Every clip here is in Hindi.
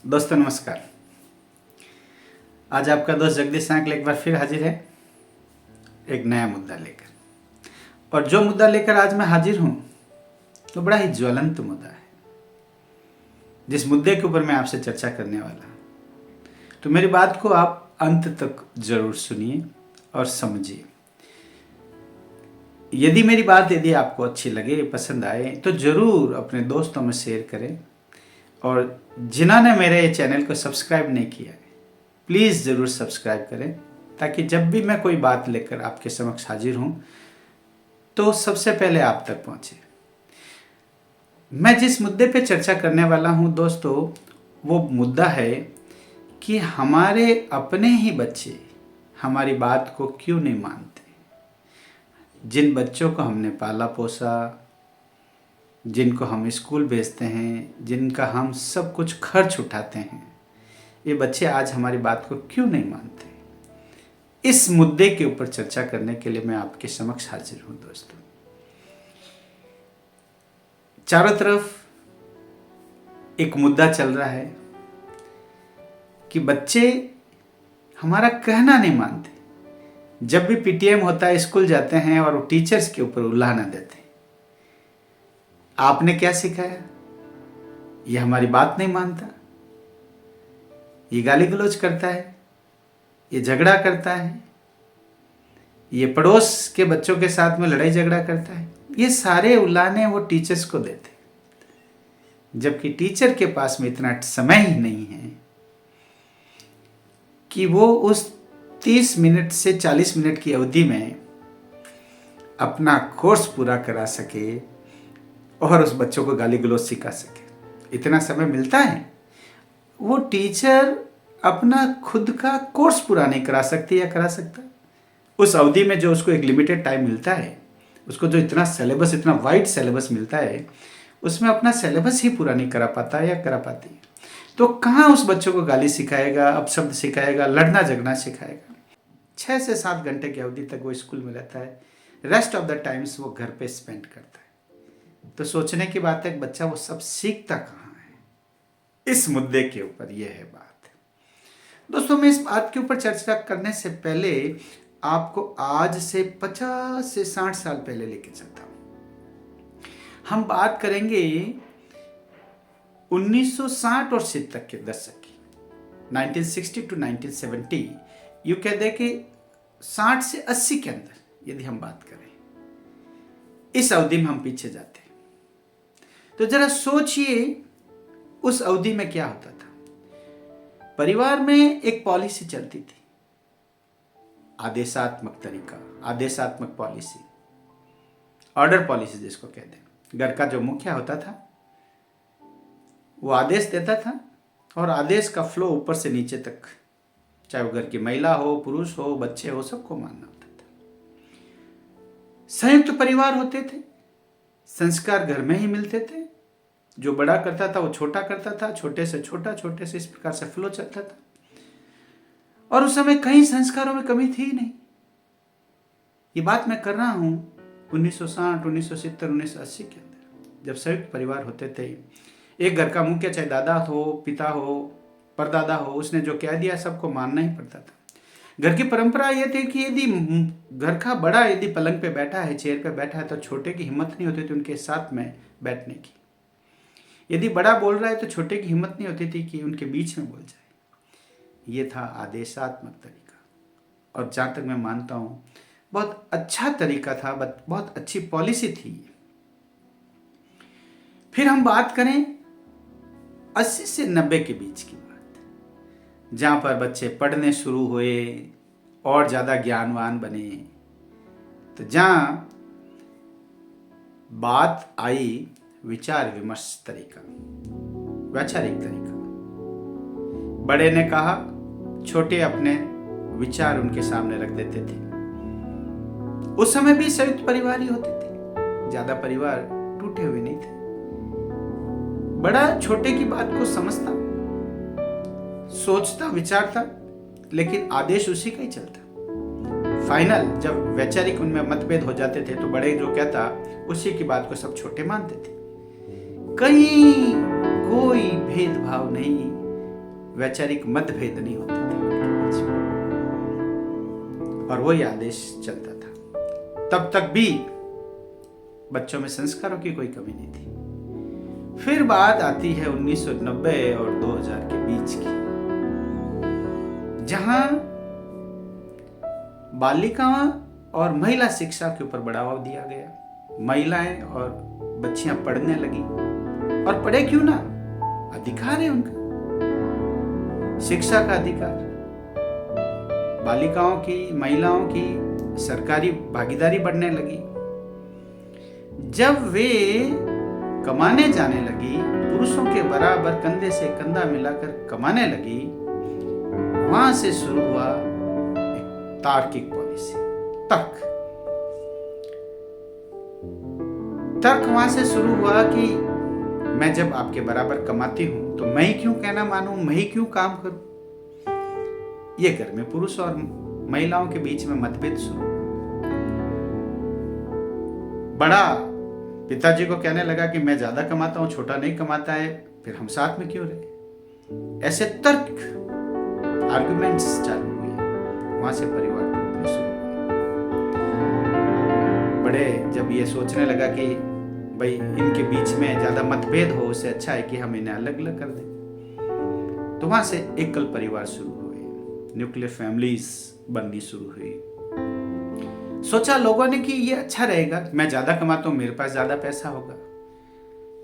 दोस्तों नमस्कार। आज आपका दोस्त जगदीश सांकल एक बार फिर हाजिर है एक नया मुद्दा लेकर। और जो मुद्दा लेकर आज मैं हाजिर हूं तो बड़ा ही ज्वलंत मुद्दा है। जिस मुद्दे के ऊपर मैं आपसे चर्चा करने वाला हूं तो मेरी बात को आप अंत तक जरूर सुनिए और समझिए। यदि मेरी बात आपको अच्छी लगे, पसंद आए तो जरूर अपने दोस्तों में शेयर करें। और जिन्होंने मेरे चैनल को सब्सक्राइब नहीं किया है प्लीज़ ज़रूर सब्सक्राइब करें, ताकि जब भी मैं कोई बात लेकर आपके समक्ष हाजिर हूं तो सबसे पहले आप तक पहुंचे। मैं जिस मुद्दे पे चर्चा करने वाला हूं दोस्तों, वो मुद्दा है कि हमारे अपने ही बच्चे हमारी बात को क्यों नहीं मानते। जिन बच्चों को हमने पाला पोसा, जिनको हम स्कूल भेजते हैं, जिनका हम सब कुछ खर्च उठाते हैं, ये बच्चे आज हमारी बात को क्यों नहीं मानते। इस मुद्दे के ऊपर चर्चा करने के लिए मैं आपके समक्ष हाजिर हूं दोस्तों। चारों तरफ एक मुद्दा चल रहा है कि बच्चे हमारा कहना नहीं मानते। जब भी पीटीएम होता है स्कूल जाते हैं और वो टीचर्स के ऊपर उल्लाहना देते हैं। आपने क्या सिखाया? ये हमारी बात नहीं मानता, ये गाली गलौज करता है, ये झगड़ा करता है, ये पड़ोस के बच्चों के साथ में लड़ाई झगड़ा करता है। ये सारे उल्लाहने वो टीचर्स को देते, जबकि टीचर के पास में इतना समय ही नहीं है कि वो उस 30 मिनट से 40 मिनट की अवधि में अपना कोर्स पूरा करा सके और उस बच्चों को गाली गलौज सिखा सके। इतना समय मिलता है? वो टीचर अपना खुद का कोर्स पूरा नहीं करा सकती या करा सकता। उस अवधि में जो उसको एक लिमिटेड टाइम मिलता है, उसको जो इतना सिलेबस, इतना वाइड सिलेबस मिलता है, उसमें अपना सिलेबस ही पूरा नहीं करा पाता या करा पाती। तो कहाँ उस बच्चों को गाली सिखाएगा, अपशब्द सिखाएगा, लड़ना झगड़ना सिखाएगा। 6 से 7 घंटे की अवधि तक वो स्कूल में रहता है, रेस्ट ऑफ द टाइम्स वो घर पे स्पेंड करता है। तो सोचने की बात है कि बच्चा वो सब सीखता कहाँ है। इस मुद्दे के ऊपर यह है बात। दोस्तों, मैं इस बात के ऊपर चर्चा करने से पहले आपको आज से 50 से 60 साल पहले लेके चलता हूं। हम बात करेंगे 1960 और 70 के दशक की, 1960 टू 1970। यू कह दे कि 60 से 80 के अंदर यदि हम बात करें, इस अवधि में हम पीछे जाते हैं तो जरा सोचिए उस अवधि में क्या होता था। परिवार में एक पॉलिसी चलती थी, आदेशात्मक तरीका, आदेशात्मक पॉलिसी, ऑर्डर पॉलिसी जिसको कहते हैं। घर का जो मुखिया होता था वो आदेश देता था और आदेश का फ्लो ऊपर से नीचे तक, चाहे वो घर की महिला हो, पुरुष हो, बच्चे हो, सबको मानना होता था। संयुक्त परिवार होते थे, संस्कार घर में ही मिलते थे। जो बड़ा करता था वो छोटा करता था, छोटे से छोटा, छोटे से, इस प्रकार से फ्लो चलता था। और उस समय कई संस्कारों में कमी थी ही नहीं। ये बात मैं कर रहा हूं 1960, 1970, 1980 के अंदर, जब संयुक्त परिवार होते थे। एक घर का मुखिया, चाहे दादा हो, पिता हो, परदादा हो, उसने जो कह दिया सबको मानना ही पड़ता था। घर की परंपरा यह थी कि यदि घर का बड़ा यदि पलंग पे बैठा है, चेयर पे बैठा है, तो छोटे की हिम्मत नहीं होती थी उनके साथ में बैठने की। यदि बड़ा बोल रहा है तो छोटे की हिम्मत नहीं होती थी कि उनके बीच में बोल जाए। ये था आदेशात्मक तरीका, और जहाँ तक मैं मानता हूँ बहुत अच्छा तरीका था, बहुत अच्छी पॉलिसी थी। फिर हम बात करें 80 से 90 के बीच की बात, जहाँ पर बच्चे पढ़ने शुरू हुए और ज़्यादा ज्ञानवान बने। तो जहाँ बात आई विचार विमर्श तरीका, वैचारिक तरीका। बड़े ने कहा, छोटे अपने विचार उनके सामने रख देते थे। उस समय भी संयुक्त परिवार ही होते थे, ज्यादा परिवार टूटे हुए नहीं थे। बड़ा छोटे की बात को समझता, सोचता, विचारता, लेकिन आदेश उसी का ही चलता। फाइनल जब वैचारिक उनमें मतभेद हो जाते थे तो बड़े जो कहता उसी की बात को सब छोटे मानते थे। कहीं कोई भेदभाव नहीं, वैचारिक मतभेद नहीं होते थे उनके बीच में, और वही आदेश चलता था। तब तक भी बच्चों में संस्कारों की कोई कमी नहीं थी। फिर बात आती है 1990 और 2000 के बीच की, जहां बालिकाओं और महिला शिक्षा के ऊपर बढ़ावा दिया गया। महिलाएं और बच्चियां पढ़ने लगी, और पढ़े क्यों ना, अधिकार है उनका, शिक्षा का अधिकार। बालिकाओं की, महिलाओं की सरकारी भागीदारी बढ़ने लगी। जब वे कमाने जाने लगी, पुरुषों के बराबर कंधे से कंधा मिलाकर कमाने लगी, वहां से शुरू हुआ एक तार्किक पॉलिसी, तर्क वहां से शुरू हुआ कि मैं जब आपके बराबर कमाती हूं तो मैं ही क्यों कहना मानूं, मैं ही क्यों काम करूं। ये घर में पुरुष और महिलाओं के बीच में मतभेद शुरू। बड़ा पिताजी को कहने लगा कि मैं ज्यादा कमाता हूं, छोटा नहीं कमाता है, फिर हम साथ में क्यों रहे। ऐसे तर्क, आर्गुमेंट्स चालू हुए, वहां से परिवार टूटने शुरू हुए। बड़े जब ये सोचने लगा कि भाई इनके बीच में ज्यादा मतभेद हो, उससे अच्छा है कि हम इन्हें अलग अलग कर दें, तो वहां से एकल परिवार शुरू हुए, न्यूक्लियर फैमिलीज बननी शुरू हुई। सोचा लोगों ने कि ये अच्छा रहेगा, मैं ज्यादा कमाता हूं, मेरे पास ज्यादा पैसा होगा।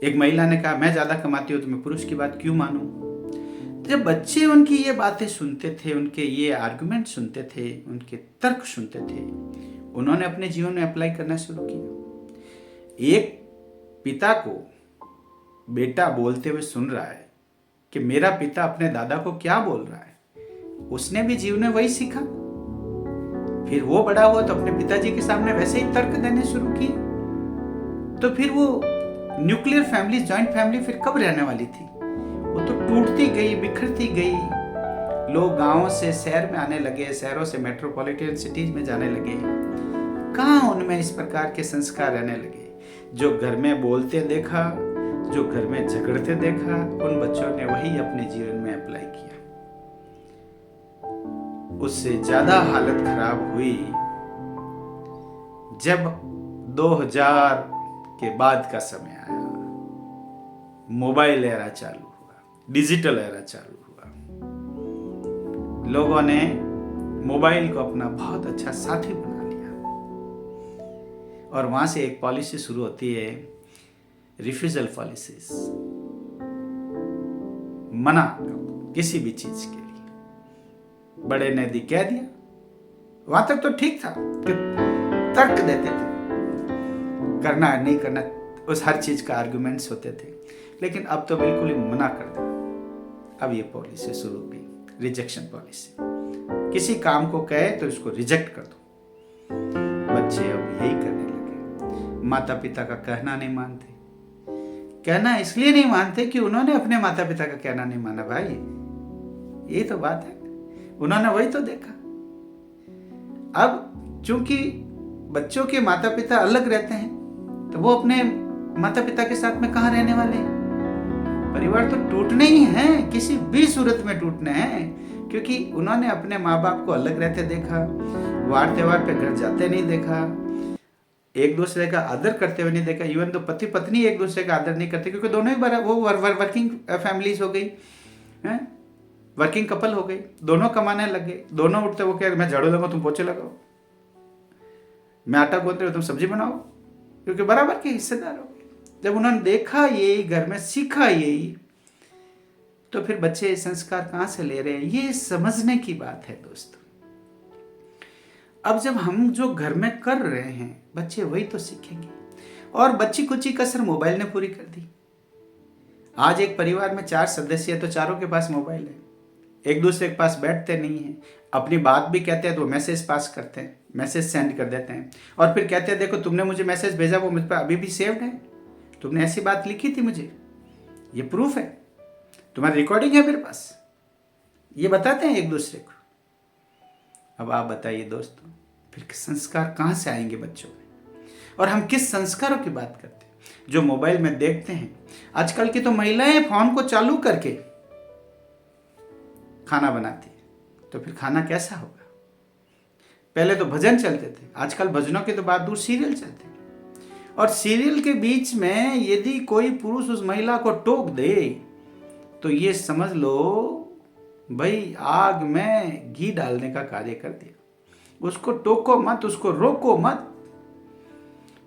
एक महिला ने कहा मैं ज्यादा कमाती हूं तो मैं पुरुष की बात क्यों मानूं। जब बच्चे उनकी ये बातें सुनते थे, उनके ये आर्गुमेंट सुनते थे, उनके तर्क सुनते थे, उन्होंने अपने जीवन में अप्लाई करना शुरू किया। एक पिता को बेटा बोलते हुए सुन रहा है कि मेरा पिता अपने दादा को क्या बोल रहा है, उसने भी जीवन में वही सीखा। फिर वो बड़ा हुआ तो अपने पिताजी के सामने वैसे ही तर्क देने शुरू किए। तो फिर वो न्यूक्लियर फैमिली, जॉइंट फैमिली फिर कब रहने वाली थी, वो तो टूटती गई, बिखरती गई। लोग गांवों से शहर में आने लगे, शहरों से मेट्रोपॉलिटन सिटीज में जाने लगे। कहां उनमें इस प्रकार के संस्कार रहने लगे। जो घर में बोलते देखा, जो घर में झगड़ते देखा, उन बच्चों ने वही अपने जीवन में अप्लाई किया। उससे ज्यादा हालत खराब हुई जब 2000 के बाद का समय आया, मोबाइल एरा चालू हुआ, डिजिटल एरा चालू हुआ। लोगों ने मोबाइल को अपना बहुत अच्छा साथी बना लिया, और वहां से एक पॉलिसी शुरू होती है, रिफ्यूजल पॉलिसीज, मना किसी भी चीज के लिए। बड़े ने कह दिया, वहां तक तो ठीक था, तर्क देते थे, करना है नहीं करना, उस हर चीज का आर्गुमेंट्स होते थे। लेकिन अब तो बिल्कुल ही मना कर दिया। अब ये पॉलिसी शुरू हो गई, रिजेक्शन पॉलिसी। किसी काम को कहे तो इसको रिजेक्ट कर दो। बच्चे अब यही करने लगे। माता पिता का कहना नहीं मानते। कहना इसलिए नहीं मानते कि उन्होंने अपने माता पिता का कहना नहीं माना। भाई ये तो बात है, उन्होंने वही तो देखा। अब चूंकि बच्चों के माता पिता अलग रहते हैं, तो वो अपने माता पिता के साथ में कहाँ रहने वाले हैं। परिवार तो टूटने ही हैं, किसी भी सूरत में टूटने हैं, क्योंकि उन्होंने अपने माँ बाप को अलग रहते देखा, वार त्योहार पे घर जाते नहीं देखा, एक दूसरे का आदर करते हुए नहीं देखा। इवन तो पति पत्नी एक दूसरे का आदर नहीं करते, क्योंकि दोनों ही वो वर्किंग फैमिलीज हो गई हैं, वर्किंग कपल हो गई, दोनों कमाने लगे, दोनों उठते, वो कह मैं झाड़ू लगाऊं तुम पोछे लगाओ, मैं आटा गूंथ तुम सब्जी बनाओ, क्योंकि बराबर के हिस्सेदार हो गए। जब उन्होंने देखा यही, घर में सीखा यही, तो फिर बच्चे संस्कार कहां से ले रहे हैं, ये समझने की बात है दोस्तों। अब जब हम जो घर में कर रहे हैं, बच्चे वही तो सीखेंगे। और बच्ची कुची कसर मोबाइल ने पूरी कर दी। आज एक परिवार में 4 सदस्य है तो चारों के पास मोबाइल है, एक दूसरे के पास बैठते नहीं है, अपनी बात भी कहते हैं तो मैसेज पास करते हैं, मैसेज सेंड कर देते हैं, और फिर कहते हैं देखो तुमने मुझे मैसेज भेजा, वो मुझ पर अभी भी सेव्ड है, तुमने ऐसी बात लिखी थी मुझे, ये प्रूफ है, तुम्हारी रिकॉर्डिंग है मेरे पास, ये बताते हैं एक दूसरे को। अब आप बताइए दोस्तों, फिर संस्कार कहाँ से आएंगे बच्चों में। और हम किस संस्कारों की बात करते हैं, जो मोबाइल में देखते हैं। आजकल की तो महिलाएं फोन को चालू करके खाना बनाती है, तो फिर खाना कैसा होगा? पहले तो भजन चलते थे, आजकल भजनों के तो बात दूर, सीरियल चलते हैं। और सीरियल के बीच में यदि कोई पुरुष उस महिला को टोक दे तो ये समझ लो भाई आग में घी डालने का कार्य कर दिया। उसको टोको मत, उसको रोको मत।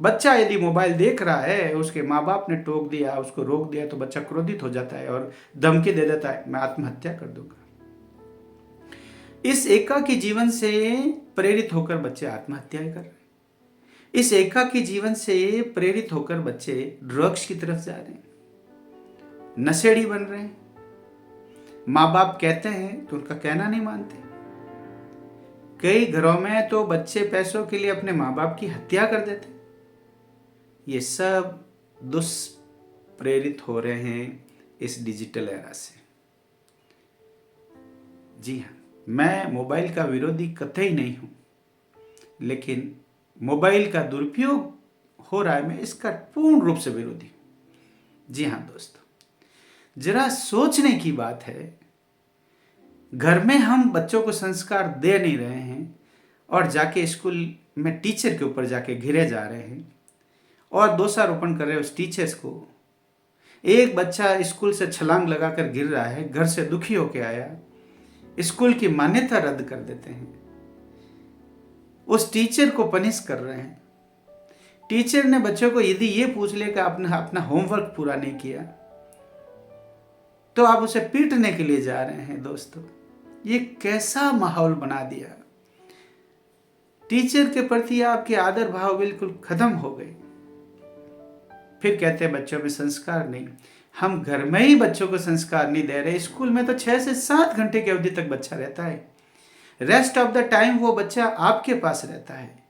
बच्चा यदि मोबाइल देख रहा है, उसके माँ बाप ने टोक दिया, उसको रोक दिया, तो बच्चा क्रोधित हो जाता है और धमकी दे देता है, मैं आत्महत्या कर दूंगा। इस एकाकी जीवन से प्रेरित होकर बच्चे आत्महत्या कर रहे हैं। इस एकाकी जीवन से प्रेरित होकर बच्चे ड्रग्स की तरफ जा रहे हैं, नशेड़ी बन रहे हैं। माँ बाप कहते हैं तो उनका कहना नहीं मानते। कई घरों में तो बच्चे पैसों के लिए अपने माँ बाप की हत्या कर देते। ये सब दुष्प्रेरित हो रहे हैं इस डिजिटल एरा से। जी हाँ, मैं मोबाइल का विरोधी कतई नहीं हूं, लेकिन मोबाइल का दुरुपयोग हो रहा है, मैं इसका पूर्ण रूप से विरोधी हूं। जी हाँ दोस्तों, जरा सोचने की बात है, घर में हम बच्चों को संस्कार दे नहीं रहे हैं और जाके स्कूल में टीचर के ऊपर जाके घिरे जा रहे हैं और दोषारोपण कर रहे हैं उस टीचर्स को। एक बच्चा स्कूल से छलांग लगाकर गिर रहा है, घर से दुखी होके आया, स्कूल की मान्यता रद्द कर देते हैं, उस टीचर को पनिश कर रहे हैं। टीचर ने बच्चों को यदि ये पूछ ले कि आपने अपना होमवर्क पूरा नहीं किया तो आप उसे पीटने के लिए जा रहे हैं। दोस्तों, ये कैसा माहौल बना दिया। टीचर के प्रति आपके आदर भाव बिल्कुल खत्म हो गए। फिर कहते हैं बच्चों में संस्कार नहीं। हम घर में ही बच्चों को संस्कार नहीं दे रहे। स्कूल में तो 6 से 7 घंटे की अवधि तक बच्चा रहता है, रेस्ट ऑफ द टाइम वो बच्चा आपके पास रहता है।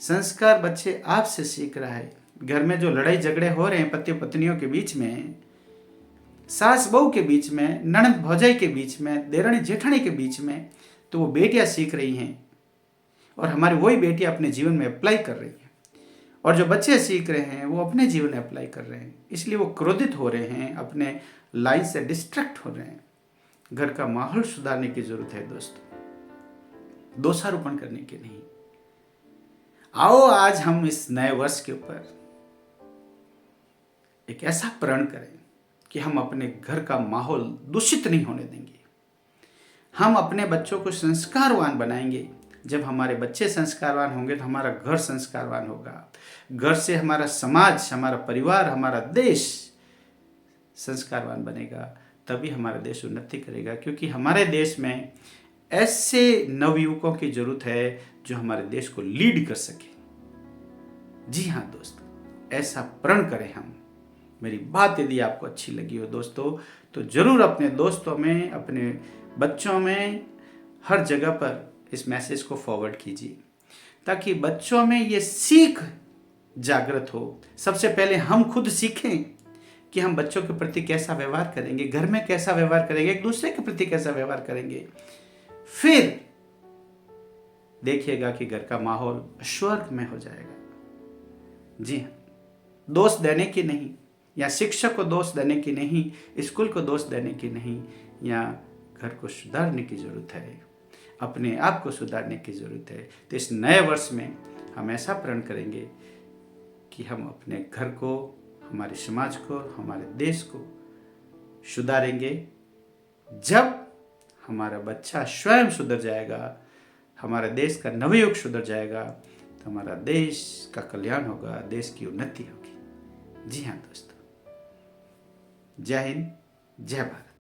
संस्कार बच्चे आपसे सीख रहा है। घर में जो लड़ाई झगड़े हो रहे हैं पति पत्नियों के बीच में, सास बहू के बीच में, ननद भौजाई के बीच में, देरानी जेठानी के बीच में, तो वो बेटियां सीख रही हैं और हमारी वही बेटियां अपने जीवन में अप्लाई कर रही हैं। और जो बच्चे सीख रहे हैं वो अपने जीवन में अप्लाई कर रहे हैं, इसलिए वो क्रोधित हो रहे हैं, अपने लाइन से डिस्ट्रैक्ट हो रहे हैं। घर का माहौल सुधारने की जरूरत है दोस्तों, दोषारोपण करने की नहीं। आओ आज हम इस नए वर्ष के ऊपर एक ऐसा प्रण करें कि हम अपने घर का माहौल दूषित नहीं होने देंगे। हम अपने बच्चों को संस्कारवान बनाएंगे। जब हमारे बच्चे संस्कारवान होंगे तो हमारा घर संस्कारवान होगा। घर से हमारा समाज, हमारा परिवार, हमारा देश संस्कारवान बनेगा, तभी हमारा देश उन्नति करेगा। क्योंकि हमारे देश में ऐसे नवयुवकों की जरूरत है जो हमारे देश को लीड कर सके। जी हाँ दोस्तों, ऐसा प्रण करें हम। मेरी बात यदि आपको अच्छी लगी हो दोस्तों, तो जरूर अपने दोस्तों में, अपने बच्चों में, हर जगह पर इस मैसेज को फॉरवर्ड कीजिए, ताकि बच्चों में ये सीख जागृत हो। सबसे पहले हम खुद सीखें कि हम बच्चों के प्रति कैसा व्यवहार करेंगे, घर में कैसा व्यवहार करेंगे, एक दूसरे के प्रति कैसा व्यवहार करेंगे। फिर देखिएगा कि घर का माहौल स्वर्ग में हो जाएगा। जी हाँ, दोष देने की नहीं, या शिक्षक को दोष देने की नहीं, स्कूल को दोष देने की नहीं, या घर को सुधारने की जरूरत है, अपने आप को सुधारने की जरूरत है। तो इस नए वर्ष में हम ऐसा प्रण करेंगे कि हम अपने घर को, हमारे समाज को, हमारे देश को सुधारेंगे। जब हमारा बच्चा स्वयं सुधर जाएगा, हमारा देश का नवयुग सुधर जाएगा, तो हमारा देश का कल्याण होगा, देश की उन्नति होगी। जी हाँ दोस्तों, जय हिंद, जय भारत।